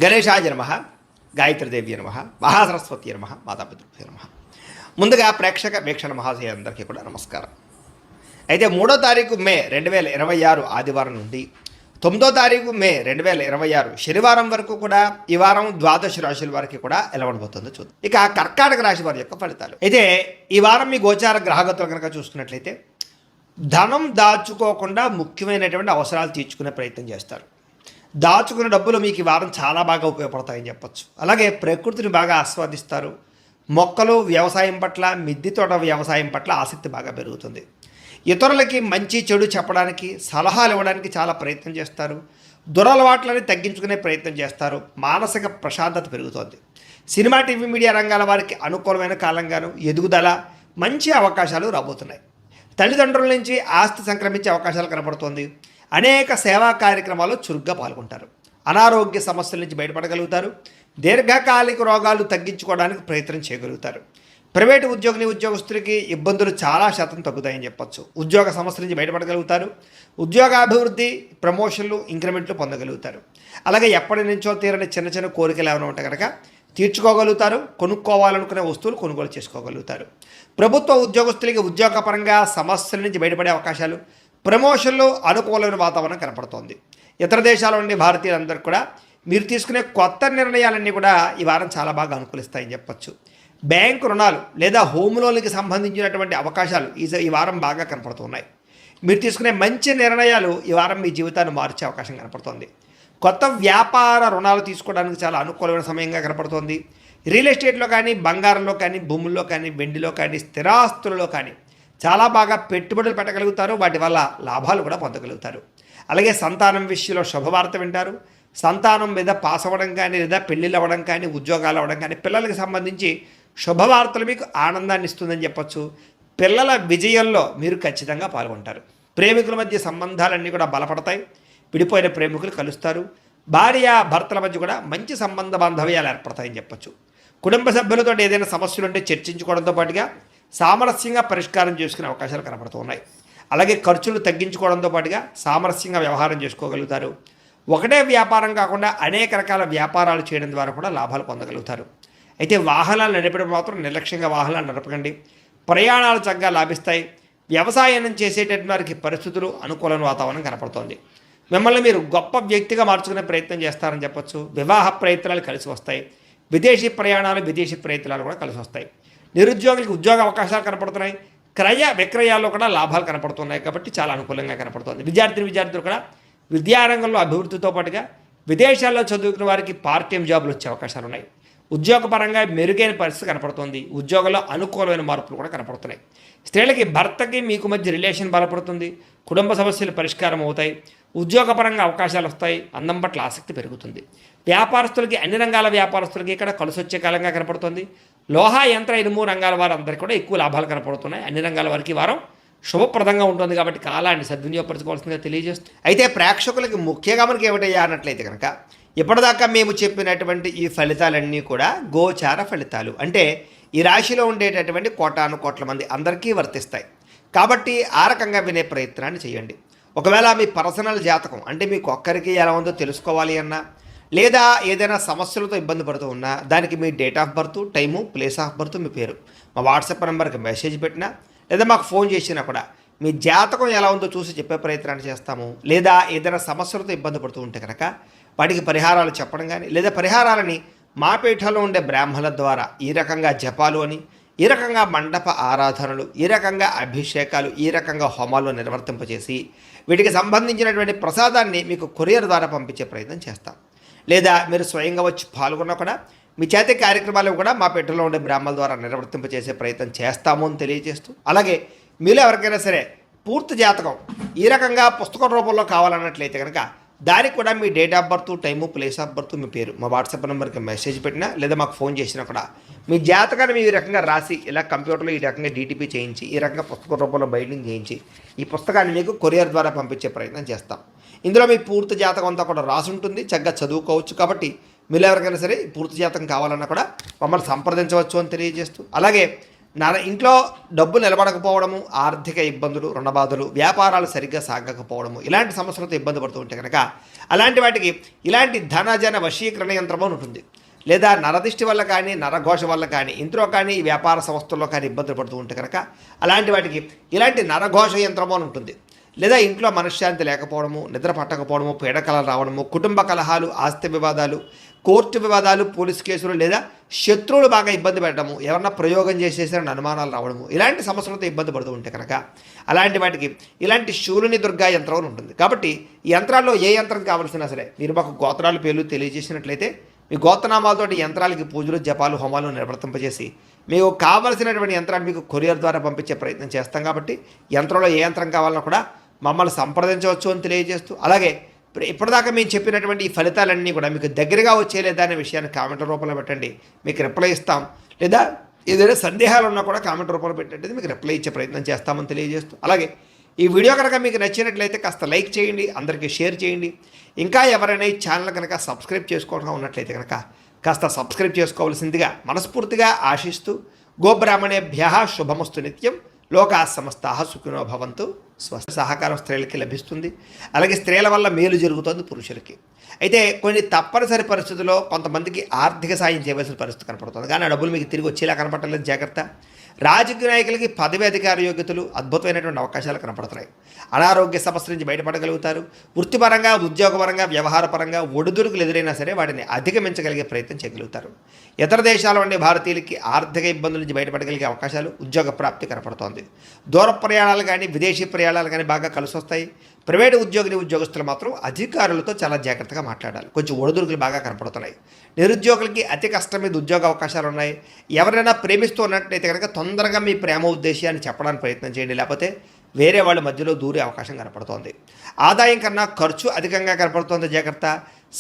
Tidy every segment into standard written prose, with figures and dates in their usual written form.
గణేశాయ నమః, గాయత్రీదేవి నమః, మహాసరస్వతి నమః, మాతాపితృభ్యో నమః. ముందుగా ప్రేక్షక వీక్షణ మహాశయులందరికీ కూడా నమస్కారం. అయితే 3వ తారీఖు మే 2026 ఆదివారం నుండి 9వ తారీఖు మే 2026 శనివారం వరకు కూడా ఈ వారం ద్వాదశ రాశుల వారికి కూడా ఎలా ఉండబోతుందో చూద్దాం. ఇక కర్కాటక రాశి వారి యొక్క ఫలితాలు. అయితే ఈ వారం మీ గోచార గ్రహగతులు కనుక చూసుకున్నట్లయితే ధనం దాచుకోకుండా ముఖ్యమైనటువంటి అవసరాలు తీర్చుకునే ప్రయత్నం చేస్తారు. దాచుకున్న డబ్బులు మీకు ఈ వారం చాలా బాగా ఉపయోగపడతాయని చెప్పచ్చు. అలాగే ప్రకృతిని బాగా ఆస్వాదిస్తారు. మొక్కలు వ్యవసాయం పట్ల, మిద్దె తోట వ్యవసాయం పట్ల ఆసక్తి బాగా పెరుగుతుంది. ఇతరులకి మంచి చెడు చెప్పడానికి, సలహాలు ఇవ్వడానికి చాలా ప్రయత్నం చేస్తారు. దురలవాట్లని తగ్గించుకునే ప్రయత్నం చేస్తారు. మానసిక ప్రశాంతత పెరుగుతోంది. సినిమా, టీవీ, మీడియా రంగాల వారికి అనుకూలమైన కాలంగాను ఎదుగుదల, మంచి అవకాశాలు రాబోతున్నాయి. తల్లిదండ్రుల నుంచి ఆస్తి సంక్రమించే అవకాశాలు కనపడుతోంది. అనేక సేవా కార్యక్రమాల్లో చురుగ్గా పాల్గొంటారు. అనారోగ్య సమస్యల నుంచి బయటపడగలుగుతారు. దీర్ఘకాలిక రోగాలు తగ్గించుకోవడానికి ప్రయత్నం చేయగలుగుతారు. ప్రైవేటు ఉద్యోగస్తులకి ఇబ్బందులు చాలా శాతం తగ్గుతాయని చెప్పచ్చు. ఉద్యోగ సమస్యల నుంచి బయటపడగలుగుతారు. ఉద్యోగాభివృద్ధి, ప్రమోషన్లు, ఇంక్రిమెంట్లు పొందగలుగుతారు. అలాగే ఎప్పటి నుంచో తీరని చిన్న చిన్న కోరికలు ఏమైనా ఉంటే కనుక తీర్చుకోగలుగుతారు. కొనుక్కోవాలనుకునే వస్తువులు కొనుగోలు చేసుకోగలుగుతారు. ప్రభుత్వ ఉద్యోగస్తులకి ఉద్యోగపరంగా సమస్యల నుంచి బయటపడే అవకాశాలు, ప్రమోషన్లు, అనుకూలమైన వాతావరణం కనపడుతోంది. ఇతర దేశాల నుండి భారతీయులందరికీ కూడా మీరు తీసుకునే కొత్త నిర్ణయాలన్నీ కూడా ఈ వారం చాలా బాగా అనుకూలిస్తాయని చెప్పచ్చు. బ్యాంకు రుణాలు లేదా హోమ్ లోన్కి సంబంధించినటువంటి అవకాశాలు ఈ వారం బాగా కనపడుతున్నాయి. మీరు తీసుకునే మంచి నిర్ణయాలు ఈ వారం మీ జీవితాన్ని మార్చే అవకాశం కనపడుతోంది. కొత్త వ్యాపార రుణాలు తీసుకోవడానికి చాలా అనుకూలమైన సమయంగా కనపడుతోంది. రియల్ ఎస్టేట్లో కానీ, బంగారంలో కానీ, భూముల్లో కానీ, వెండిలో కానీ, స్థిరాస్తులలో కానీ చాలా బాగా పెట్టుబడులు పెట్టగలుగుతారు. వాటి వల్ల లాభాలు కూడా పొందగలుగుతారు. అలాగే సంతానం విషయంలో శుభవార్త వింటారు. సంతానం మీద పాస్ అవ్వడం కానీ, లేదా పెళ్ళిళ్ళు అవ్వడం కానీ, ఉద్యోగాలు అవ్వడం కానీ, పిల్లలకి సంబంధించి శుభవార్తలు మీకు ఆనందాన్ని ఇస్తుందని చెప్పచ్చు. పిల్లల విజయంలో మీరు ఖచ్చితంగా పాల్గొంటారు. ప్రేమికుల మధ్య సంబంధాలన్నీ కూడా బలపడతాయి. విడిపోయిన ప్రేమికులు కలుస్తారు. భార్య భర్తల మధ్య కూడా మంచి సంబంధ బాంధవ్యాలు ఏర్పడతాయని చెప్పచ్చు. కుటుంబ సభ్యులతో ఏదైనా సమస్యలు ఉంటే చర్చించుకోవడంతో పాటుగా సామరస్యంగా పరిష్కారం చేసుకునే అవకాశాలు కనపడుతున్నాయి. అలాగే ఖర్చులు తగ్గించుకోవడంతో పాటుగా సామరస్యంగా వ్యవహారం చేసుకోగలుగుతారు. ఒకటే వ్యాపారం కాకుండా అనేక రకాల వ్యాపారాలు చేయడం ద్వారా కూడా లాభాలు పొందగలుగుతారు. అయితే వాహనాలు నడిపడం మాత్రం నిర్లక్ష్యంగా వాహనాలు నడపకండి. ప్రయాణాలు చక్కగా లాభిస్తాయి. వ్యవసాయం చేసేటటువంటి వారికి పరిస్థితులు, అనుకూలమైన వాతావరణం కనపడుతోంది. మిమ్మల్ని మీరు గొప్ప వ్యక్తిగా మార్చుకునే ప్రయత్నం చేస్తారని చెప్పచ్చు. వివాహ ప్రయత్నాలు కలిసి వస్తాయి. విదేశీ ప్రయాణాలు, విదేశీ ప్రయత్నాలు కూడా కలిసి వస్తాయి. నిరుద్యోగులకు ఉద్యోగ అవకాశాలు కనపడుతున్నాయి. క్రయ విక్రయాల్లో కూడా లాభాలు కనపడుతున్నాయి. కాబట్టి చాలా అనుకూలంగా కనపడుతుంది. విద్యార్థులు కూడా విద్యారంగంలో అభివృద్ధితో పాటుగా విదేశాల్లో చదువుకున్న వారికి పార్ట్ టైం జాబులు వచ్చే అవకాశాలు ఉన్నాయి. ఉద్యోగపరంగా మెరుగైన పరిస్థితి కనపడుతుంది. ఉద్యోగంలో అనుకూలమైన మార్పులు కూడా కనపడుతున్నాయి. స్త్రీలకి భర్తకి మీకు మధ్య రిలేషన్ బలపడుతుంది. కుటుంబ సమస్యలు పరిష్కారం అవుతాయి. ఉద్యోగపరంగా అవకాశాలు వస్తాయి. అందం పట్ల ఆసక్తి పెరుగుతుంది. వ్యాపారస్తులకి, అన్ని రంగాల వ్యాపారస్తులకి ఇక్కడ కలిసి వచ్చే కాలంగా కనపడుతుంది. లోహ, యంత్ర, ఇనుము రంగాల వారు అందరికీ కూడా ఎక్కువ లాభాలు కనపడుతున్నాయి. అన్ని రంగాల వారికి వారం శుభప్రదంగా ఉంటుంది. కాబట్టి కాలాన్ని సద్వినియోగపరచుకోవాల్సిందిగా తెలియజేస్తుంది. అయితే ప్రేక్షకులకి ముఖ్యంగా మనకి ఏమిటయ్యా అన్నట్లయితే కనుక ఇప్పటిదాకా మేము చెప్పినటువంటి ఈ ఫలితాలన్నీ కూడా గోచార ఫలితాలు. అంటే ఈ రాశిలో ఉండేటటువంటి కోటాను కోట్ల మంది అందరికీ వర్తిస్తాయి. కాబట్టి ఆ రకంగా వినే ప్రయత్నాన్ని చేయండి. ఒకవేళ మీ పర్సనల్ జాతకం అంటే మీకు ఒక్కరికి ఎలా ఉందో తెలుసుకోవాలి అన్నా, లేదా ఏదైనా సమస్యలతో ఇబ్బంది పడుతూ ఉన్నా, దానికి మీ date of birth, time, place of birth, మీ పేరు మా వాట్సాప్ నెంబర్కి మెసేజ్ పెట్టినా, లేదా మాకు ఫోన్ చేసినా కూడా మీ జాతకం ఎలా ఉందో చూసి చెప్పే ప్రయత్నాన్ని చేస్తాము. లేదా ఏదైనా సమస్యలతో ఇబ్బంది పడుతూ ఉంటే కనుక వాటికి పరిహారాలు చెప్పడం కానీ, లేదా పరిహారాలని మా పీఠంలో ఉండే బ్రాహ్మణుల ద్వారా ఈ రకంగా జపాలు అని, ఈ రకంగా మండప ఆరాధనలు, ఈ రకంగా అభిషేకాలు, ఈ రకంగా హోమాలు నిర్వర్తింపచేసి వీటికి సంబంధించినటువంటి ప్రసాదాన్ని మీకు కొరియర్ ద్వారా పంపించే ప్రయత్నం చేస్తాం. లేదా మీరు స్వయంగా వచ్చి పాల్గొన్నా కూడా మీ చేతి కార్యక్రమాలు కూడా మా పీఠంలో ఉండే బ్రాహ్మణుల ద్వారా నిర్వర్తింపచేసే ప్రయత్నం చేస్తాము అని తెలియజేస్తూ, అలాగే మీలో ఎవరికైనా సరే పూర్తి జాతకం ఈ రకంగా పుస్తకం రూపంలో కావాలన్నట్లయితే కనుక దానికి కూడా మీ date of birth, time, place of birth, మీ పేరు మా వాట్సాప్ నెంబర్కి మెసేజ్ పెట్టినా, లేదా మాకు ఫోన్ చేసినా కూడా మీ జాతకాన్ని మీ ఈ రకంగా రాసి ఇలా కంప్యూటర్లో ఈ రకంగా డీటీపీ చేయించి, ఈ రకంగా పుస్తక రూపంలో బైండింగ్ చేయించి ఈ పుస్తకాన్ని మీకు కొరియర్ ద్వారా పంపించే ప్రయత్నం చేస్తాం. ఇందులో మీ పూర్తి జాతకం అంతా కూడా రాసి ఉంటుంది. చక్కగా చదువుకోవచ్చు. కాబట్టి మీరు ఎవరికైనా సరే పూర్తి జాతకం కావాలన్నా కూడా మమ్మల్ని సంప్రదించవచ్చు అని తెలియజేస్తూ, అలాగే ఇంట్లో డబ్బు నిలబడకపోవడము, ఆర్థిక ఇబ్బందులు, రుణబాధలు, వ్యాపారాలు సరిగ్గా సాగకపోవడము, ఇలాంటి సమస్యలతో ఇబ్బంది పడుతూ ఉంటే కనుక అలాంటి వాటికి ఇలాంటి ధనజన వశీకరణ యంత్రం అని ఉంటుంది. లేదా నరదిష్టి వల్ల కానీ, నరఘోష వల్ల కానీ, ఇంట్లో కానీ, వ్యాపార సంస్థల్లో కానీ ఇబ్బందులు పడుతూ ఉంటే కనుక అలాంటి వాటికి ఇలాంటి నరఘోష యంత్రము అని ఉంటుంది. లేదా ఇంట్లో మనశ్శాంతి లేకపోవడము, నిద్ర పట్టకపోవడము, పీడకలలు రావడము, కుటుంబ కలహాలు, ఆస్తి వివాదాలు, కోర్టు వివాదాలు, పోలీసు కేసులు, లేదా శత్రువులు బాగా ఇబ్బంది పెట్టడము, ఎవరన్నా ప్రయోగం చేసేసారని అనుమానాలు రావడము, ఇలాంటి సమస్యలతో ఇబ్బంది పడుతూ ఉంటే కనుక అలాంటి వాటికి ఇలాంటి శూలుని దుర్గా యంత్రం అని ఉంటుంది. కాబట్టి ఈ యంత్రాల్లో ఏ యంత్రం కావాల్సినా సరే మీరు మాకు గోత్రాలు పేర్లు తెలియజేసినట్లయితే మీ గోత్రనామాలతోటి యంత్రాలకి పూజలు, జపాలు, హోమాలు నిర్వర్తింపజేసి మీకు కావలసినటువంటి యంత్రాన్ని మీకు కొరియర్ ద్వారా పంపించే ప్రయత్నం చేస్తాం. కాబట్టి యంత్రంలో ఏ యంత్రం కావాలన్నా కూడా మమ్మల్ని సంప్రదించవచ్చు అని తెలియజేస్తూ, అలాగే ఇప్పటిదాకా మేము చెప్పినటువంటి ఈ ఫలితాలన్నీ కూడా మీకు దగ్గరగా వచ్చేలేదా అనే విషయాన్ని కామెంట్ రూపంలో పెట్టండి, మీకు రిప్లై ఇస్తాం. లేదా ఏదైనా సందేహాలు ఉన్నా కూడా కామెంట్ రూపంలో పెట్టండి, మీకు రిప్లై ఇచ్చే ప్రయత్నం చేస్తామని తెలియజేస్తూ, అలాగే ఈ వీడియో కనుక మీకు నచ్చినట్లయితే కాస్త లైక్ చేయండి, అందరికీ షేర్ చేయండి. ఇంకా ఎవరైనా ఈ ఛానల్ కనుక సబ్స్క్రైబ్ చేసుకోవడం ఉన్నట్లయితే కనుక కాస్త సబ్స్క్రైబ్ చేసుకోవాల్సిందిగా మనస్ఫూర్తిగా ఆశిస్తూ, గోబ్రాహ్మణేభ్యః శుభమస్తు నిత్యం, లోకా సమస్తాః సుఖినో భవంతు. స్వస్థ సహకారం స్త్రీలకి లభిస్తుంది. అలాగే స్త్రీల వల్ల మేలు జరుగుతుంది పురుషులకి. అయితే కొన్ని తప్పనిసరి పరిస్థితుల్లో కొంతమందికి ఆర్థిక సాయం చేయవలసిన పరిస్థితి కనపడుతుంది, కానీ ఆ డబ్బులు మీకు తిరిగి వచ్చేలా కనపడలేదు. జాగ్రత్త. రాజకీయ నాయకులకి పదవి అధికార యోగ్యతలు, అద్భుతమైనటువంటి అవకాశాలు కనపడుతున్నాయి. అనారోగ్య సమస్యల నుంచి బయటపడగలుగుతారు. వృత్తిపరంగా, ఉద్యోగపరంగా, వ్యవహారపరంగా ఒడిదుడుకులు ఎదురైనా సరే వాటిని అధిగమించగలిగే ప్రయత్నం చేయగలుగుతారు. ఇతర దేశాల ఉండే భారతీయులకి ఆర్థిక ఇబ్బందుల నుంచి బయటపడగలిగే అవకాశాలు, ఉద్యోగ ప్రాప్తి కనపడుతోంది. దూర ప్రయాణాలు కానీ, విదేశీ ప్రయాణాలు కానీ బాగా కలిసి వస్తాయి. ప్రైవేటు ఉద్యోగస్తులు మాత్రం అధికారులతో చాలా జాగ్రత్తగా మాట్లాడాలి. కొంచెం ఒడిదుడుకులు బాగా కనపడుతున్నాయి. నిరుద్యోగులకి అతి కష్టం మీద ఉద్యోగ అవకాశాలు ఉన్నాయి. ఎవరైనా ప్రేమిస్తూ ఉన్నట్లయితే కనుక తొందరగా మీ ప్రేమ ఉద్దేశాన్ని చెప్పడానికి ప్రయత్నం చేయండి, లేకపోతే వేరే వాళ్ళ మధ్యలో దూరే అవకాశం కనపడుతోంది. ఆదాయం కన్నా ఖర్చు అధికంగా కనపడుతోంది. జాగ్రత్త.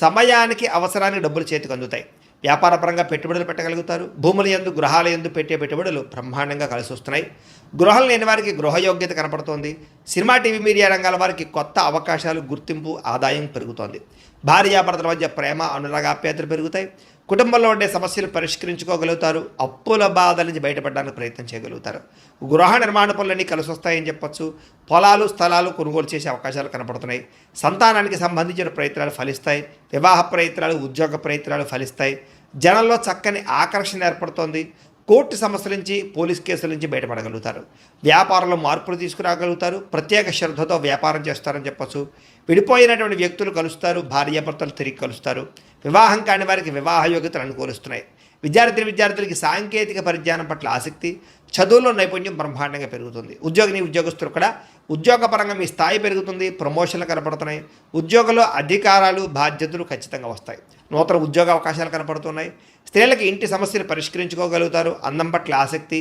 సమయానికి అవసరానికి డబ్బులు చేతికి అందుతాయి. వ్యాపారపరంగా పెట్టుబడులు పెట్టగలుగుతారు. భూముల యందు, గృహాల యందు పెట్టే పెట్టుబడులు బ్రహ్మాండంగా కలిసి వస్తున్నాయి. గృహం లేని వారికి గృహయోగ్యత కనపడుతోంది. సినిమా, టీవీ, మీడియా రంగాల వారికి కొత్త అవకాశాలు, గుర్తింపు, ఆదాయం పెరుగుతోంది. భార్యాభర్తల మధ్య ప్రేమ, అనురాగాప్యాతలు పెరుగుతాయి. కుటుంబంలో ఉండే సమస్యలు పరిష్కరించుకోగలుగుతారు. అప్పుల బాధల నుంచి బయటపడడానికి ప్రయత్నం చేయగలుగుతారు. గృహ నిర్మాణ పనులన్నీ కలిసి వస్తాయని చెప్పచ్చు. పొలాలు, స్థలాలు కొనుగోలు చేసే అవకాశాలు కనపడుతున్నాయి. సంతానానికి సంబంధించిన ప్రయత్నాలు ఫలిస్తాయి. వివాహ ప్రయత్నాలు, ఉద్యోగ ప్రయత్నాలు ఫలిస్తాయి. జనంలో చక్కని ఆకర్షణ ఏర్పడుతోంది. కోర్టు సమస్యల నుంచి, పోలీస్ కేసుల నుంచి బయటపడగలుగుతారు. వ్యాపారంలో మార్పులు తీసుకురాగలుగుతారు. ప్రత్యేక శ్రద్ధతో వ్యాపారం చేస్తారని చెప్పచ్చు. విడిపోయినటువంటి వ్యక్తులు కలుస్తారు. భార్యాభర్తలు తిరిగి కలుస్తారు. వివాహం కాని వారికి వివాహ యోగ్యతలు అనుకూలిస్తున్నాయి. విద్యార్థులకి సాంకేతిక పరిజ్ఞానం పట్ల ఆసక్తి, చదువులో నైపుణ్యం బ్రహ్మాండంగా పెరుగుతుంది. ఉద్యోగస్తులు కూడా ఉద్యోగపరంగా మీ స్థాయి పెరుగుతుంది. ప్రమోషన్లు కనపడుతున్నాయి. ఉద్యోగంలో అధికారాలు, బాధ్యతలు ఖచ్చితంగా వస్తాయి. నూతన ఉద్యోగ అవకాశాలు కనపడుతున్నాయి. స్త్రీలకి ఇంటి సమస్యలు పరిష్కరించుకోగలుగుతారు. అందం పట్ల ఆసక్తి,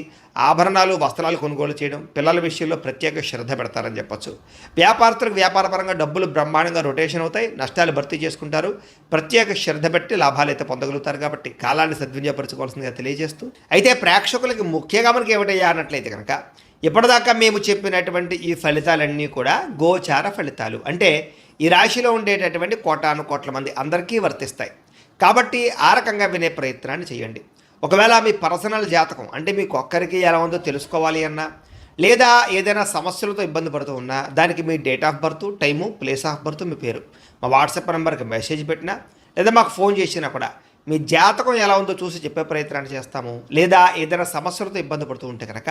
ఆభరణాలు, వస్త్రాలు కొనుగోలు చేయడం, పిల్లల విషయంలో ప్రత్యేక శ్రద్ధ పెడతారని చెప్పచ్చు. వ్యాపారస్తులకు వ్యాపారపరంగా డబ్బులు బ్రహ్మాండంగా రొటేషన్ అవుతాయి. నష్టాలు భర్తీ చేసుకుంటారు. ప్రత్యేక శ్రద్ధ పెట్టి లాభాలు అయితే పొందగలుగుతారు. కాబట్టి కాలాన్ని సద్వినియోగపరచుకోవాల్సిందిగా తెలియజేస్తూ, అయితే ప్రేక్షకులకి ముఖ్యంగా మనకి ఏమిటయ్యా అన్నట్లయితే కనుక ఇప్పటిదాకా మేము చెప్పినటువంటి ఈ ఫలితాలన్నీ కూడా గోచార ఫలితాలు. అంటే ఈ రాశిలో ఉండేటటువంటి కోటాను కోట్ల మంది అందరికీ వర్తిస్తాయి. కాబట్టి ఆ రకంగా వినే ప్రయత్నాన్ని చేయండి. ఒకవేళ మీ పర్సనల్ జాతకం అంటే మీకు ఒక్కరికి ఎలా ఉందో తెలుసుకోవాలి అన్నా, లేదా ఏదైనా సమస్యలతో ఇబ్బంది పడుతూ ఉన్నా దానికి మీ date of birth, time, place of birth, మీ పేరు మా వాట్సాప్ నెంబర్కి మెసేజ్ పెట్టినా, లేదా మాకు ఫోన్ చేసినా కూడా మీ జాతకం ఎలా ఉందో చూసి చెప్పే ప్రయత్నాన్ని చేస్తాము. లేదా ఏదైనా సమస్యలతో ఇబ్బంది పడుతూ ఉంటే కనుక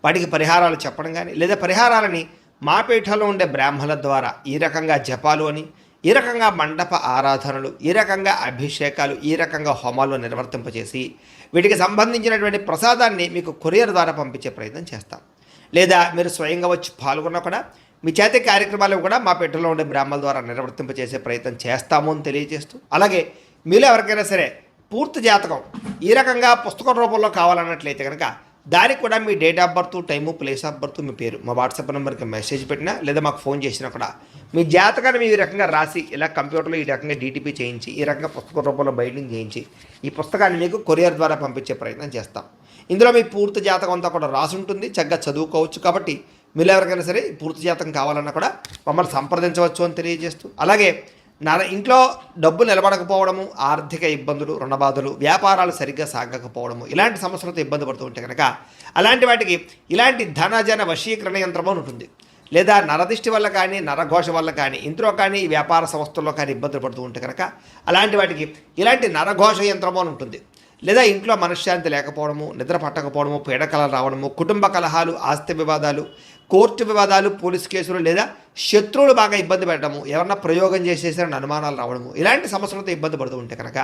వాటికి పరిహారాలు చెప్పడం కానీ, లేదా పరిహారాలని మా పీఠంలో ఉండే బ్రాహ్మణుల ద్వారా ఈ రకంగా జపాలు అని, ఈ రకంగా మండప ఆరాధనలు, ఈ రకంగా అభిషేకాలు, ఈ రకంగా హోమాలు నిర్వర్తింపచేసి వీటికి సంబంధించినటువంటి ప్రసాదాన్ని మీకు కొరియర్ ద్వారా పంపించే ప్రయత్నం చేస్తాం. లేదా మీరు స్వయంగా వచ్చి పాల్గొన్నా కూడా మీ చేతి కార్యక్రమాలు కూడా మా పీఠంలో ఉండే బ్రాహ్మణుల ద్వారా నిర్వర్తింపచేసే ప్రయత్నం చేస్తాము అని తెలియజేస్తూ, అలాగే మీలో ఎవరికైనా సరే పూర్తి జాతకం ఈ రకంగా పుస్తకం రూపంలో కావాలన్నట్లయితే కనుక దానికి కూడా మీ date of birth, time, place of birth, మీ పేరు మా వాట్సాప్ నెంబర్కి మెసేజ్ పెట్టినా, లేదా మాకు ఫోన్ చేసినా కూడా మీ జాతకాన్ని మీ ఈ రకంగా రాసి ఇలా కంప్యూటర్లో ఈ రకంగా డీటీపీ చేయించి, ఈ రకంగా పుస్తక రూపంలో బైండింగ్ చేయించి ఈ పుస్తకాన్ని మీకు కొరియర్ ద్వారా పంపించే ప్రయత్నం చేస్తాం. ఇందులో మీ పూర్తి జాతకం అంతా కూడా రాసి ఉంటుంది. చక్కగా చదువుకోవచ్చు. కాబట్టి మీరు ఎవరికైనా సరే పూర్తి జాతకం కావాలన్నా కూడా మమ్మల్ని సంప్రదించవచ్చు అని తెలియజేస్తూ, అలాగే ఇంట్లో డబ్బు నిలబడకపోవడము, ఆర్థిక ఇబ్బందులు, రుణబాధలు, వ్యాపారాలు సరిగ్గా సాగకపోవడము, ఇలాంటి సమస్యలతో ఇబ్బంది పడుతూ ఉంటే కనుక అలాంటి వాటికి ఇలాంటి ధనజన వశీకరణ యంత్రం అని ఉంటుంది. లేదా నరదిష్టి వల్ల కానీ, నరఘోష వల్ల కానీ, ఇంట్లో కానీ, ఈ వ్యాపార సంస్థల్లో కానీ ఇబ్బందులు పడుతూ ఉంటే కనుక అలాంటి వాటికి ఇలాంటి నరఘోష యంత్రము అని ఉంటుంది. లేదా ఇంట్లో మనశ్శాంతి లేకపోవడము, నిద్ర పట్టకపోవడము, పీడకలలు రావడము, కుటుంబ కలహాలు, ఆస్తి వివాదాలు, కోర్టు వివాదాలు, పోలీస్ కేసులు, లేదా శత్రువులు బాగా ఇబ్బంది పెట్టడము, ఎవరన్నా ప్రయోగం చేసేసారని అనుమానాలు రావడము, ఇలాంటి సమస్యలతో ఇబ్బంది పడుతూ ఉంటే కనుక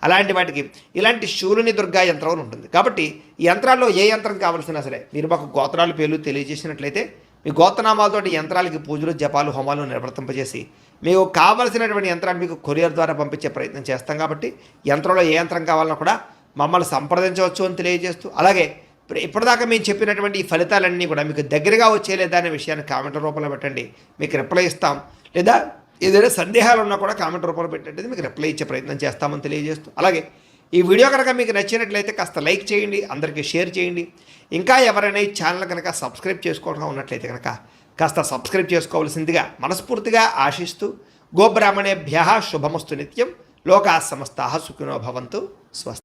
అలాంటి వాటికి ఇలాంటి శూలిని దుర్గా యంత్రం అని ఉంటుంది. కాబట్టి ఈ యంత్రాల్లో ఏ యంత్రం కావాల్సినా సరే మీరు మాకు గోత్రాలు పేర్లు తెలియజేసినట్లయితే మీ గోత్రనామాలతోటి యంత్రాలకి పూజలు, జపాలు, హోమాలు నిర్వర్తింపజేసి మీకు కావలసినటువంటి యంత్రాన్ని మీకు కొరియర్ ద్వారా పంపించే ప్రయత్నం చేస్తాం. కాబట్టి యంత్రంలో ఏ యంత్రం కావాలన్నా కూడా మమ్మల్ని సంప్రదించవచ్చు అని తెలియజేస్తూ, అలాగే ఇప్పటిదాకా మేము చెప్పినటువంటి ఈ ఫలితాలన్నీ కూడా మీకు దగ్గరగా వచ్చేలేదా అనే విషయాన్ని కామెంట్ రూపంలో పెట్టండి, మీకు రిప్లై ఇస్తాం. లేదా ఏదైనా సందేహాలు ఉన్నా కూడా కామెంట్ రూపంలో పెట్టండి, మీకు రిప్లై ఇచ్చే ప్రయత్నం చేస్తామని తెలియజేస్తూ, అలాగే ఈ వీడియో కనుక మీకు నచ్చినట్లయితే కాస్త లైక్ చేయండి, అందరికీ షేర్ చేయండి. ఇంకా ఎవరైనా ఈ ఛానల్ కనుక సబ్స్క్రైబ్ చేసుకోవడం ఉన్నట్లయితే కనుక కాస్త సబ్స్క్రైబ్ చేసుకోవాల్సిందిగా మనస్ఫూర్తిగా ఆశిస్తూ, గోబ్రాహ్మణేభ్యః శుభమస్తు నిత్యం, లోకాः సమస్తాः సుఖినో భవంతు. స్వస్తి.